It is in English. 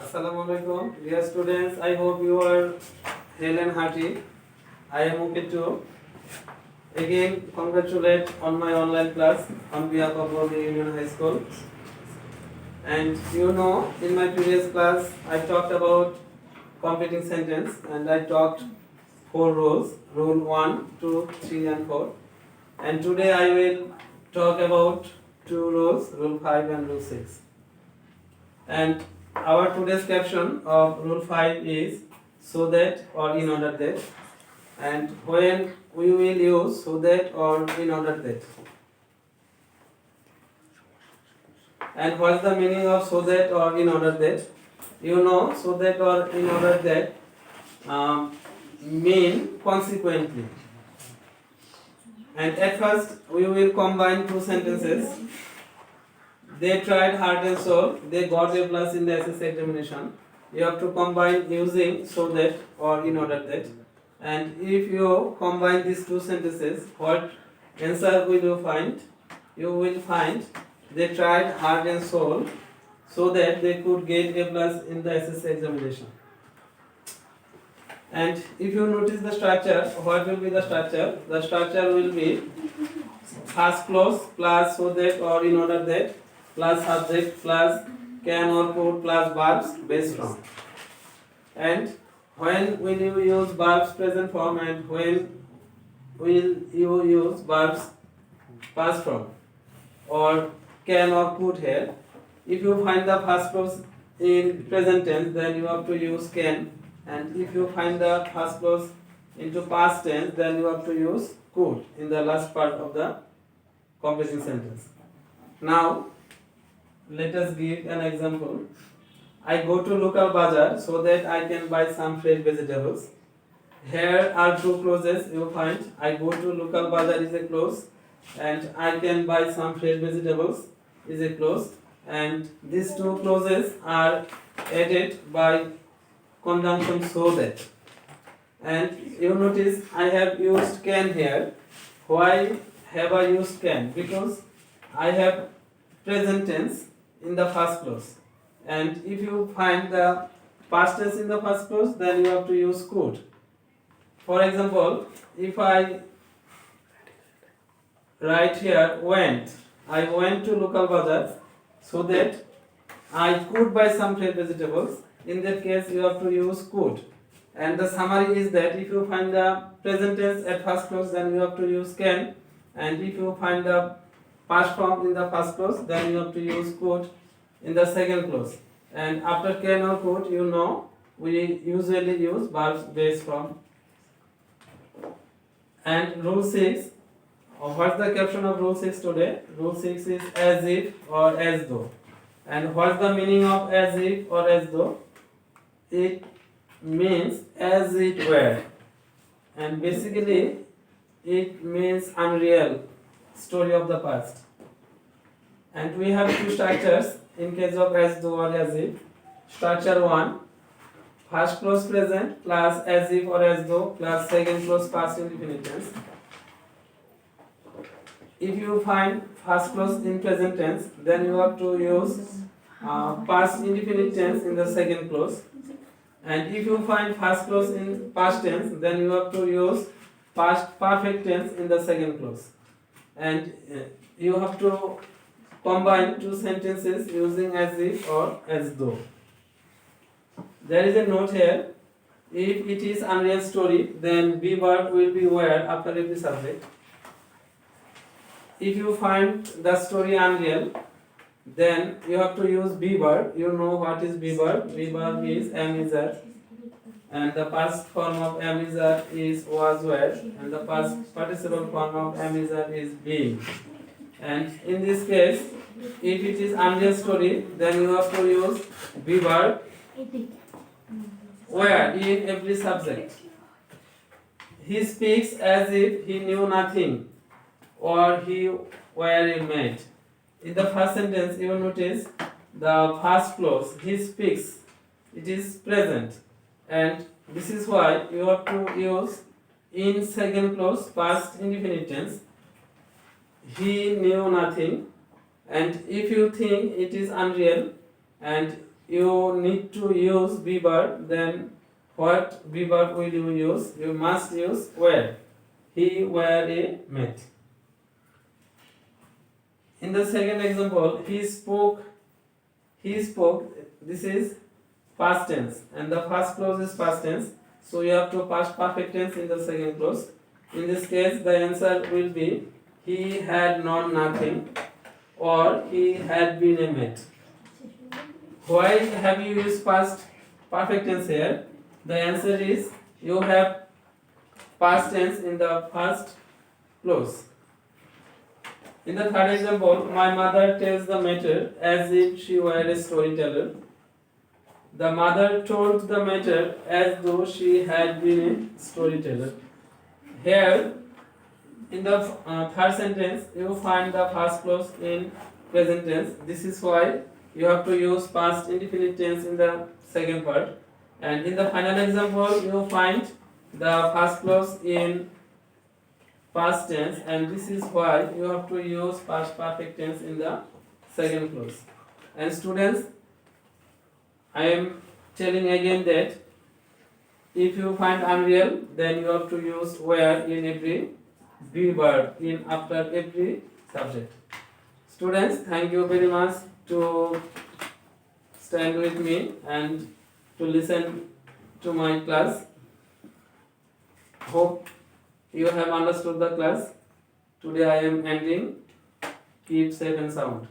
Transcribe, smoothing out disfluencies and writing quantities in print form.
Assalamualaikum, dear students. I hope you are hale and hearty. I am okay too. Again, congratulate on my online class on behalf of Bombay Union High School. And in my previous class, I talked about completing sentence and I talked 4 rules: rule 1, 2, 3, and 4. And today I will talk about 2 rules: rule 5 and rule 6. And our today's caption of rule 5 is so that or in order that. And when we will use so that or in order that. And what's the meaning of so that or in order that? So that or in order that mean consequently. And at first we will combine 2 sentences. They tried heart and soul, they got a plus in the SSC examination. You have to combine using so that or in order that. And if you combine these 2 sentences, what answer will you find? You will find they tried heart and soul so that they could get a plus in the SSC examination. And if you notice the structure, what will be the structure? The structure will be first clause plus so that or in order that plus subject plus can or could plus verbs based on. And when will you use verbs present form and when will you use verbs past form or can or could here? If you find the first clause in present tense, then you have to use can, and if you find the first clause into past tense, then you have to use could in the last part of the completing sentence. Now let us give an example. I go to local bazaar so that I can buy some fresh vegetables. Here are 2 clauses you find. I go to local bazaar is a clause and I can buy some fresh vegetables is a clause, and these 2 clauses are added by conjunction so that. And you notice I have used can here. Why have I used can? Because I have present tense in the first clause, and if you find the past tense in the first clause, then you have to use could. For example, if I write here went, I went to local bazaar so that I could buy some fresh vegetables. In that case, you have to use could. And the summary is that if you find the present tense at first clause, then you have to use can, and if you find the past form in the first clause, then you have to use could in the second clause. And after can or could, we usually use verbs based from. And rule 6, what's the caption of rule 6 today? Rule 6 is as if or as though. And what's the meaning of as if or as though? It means as it were, and basically it means unreal story of the past. And we have 2 structures in case of as though or as if. Structure 1, first clause present plus as if or as though plus second clause past indefinite tense. If you find first clause in present tense, then you have to use past indefinite tense in the second clause. And if you find first clause in past tense, then you have to use past perfect tense in the second clause. And you have to combine 2 sentences using as if or as though. There is a note here. If it is unreal story, then be verb will be where after every subject. If you find the story unreal, then you have to use be verb. You know what is be verb? Be verb is am is are, and the past form of am is are is was were, and the past participle form of am is are is being. And in this case, if it is unreal story, then you have to use be verb where in every subject. He speaks as if he knew nothing or he were a maid. In the first sentence, you notice the first clause, he speaks, it is present, and this is why you have to use in second clause past indefinite tense. He knew nothing, and if you think it is unreal and you need to use be verb, then what be verb will you use? You must use were. He were a met. In the second example, he spoke. This is past tense, and the first clause is past tense. So you have to past perfect tense in the second clause. In this case, the answer will be he had known nothing, or he had been a mate. Why have you used past perfect tense here? The answer is you have past tense in the first clause. In the third example, my mother tells the matter as if she were a storyteller. The mother told the matter as though she had been a storyteller. Here, in the third sentence, you find the first clause in present tense. This is why you have to use past indefinite tense in the second part. And in the final example, you find the first clause in past tense, and this is why you have to use past perfect tense in the second clause. And students, I am telling again that if you find unreal, then you have to use where in every be verb in after every subject. Students, thank you very much to stand with me and to listen to my class. Hope you have understood the class. Today I am ending. Keep safe and sound.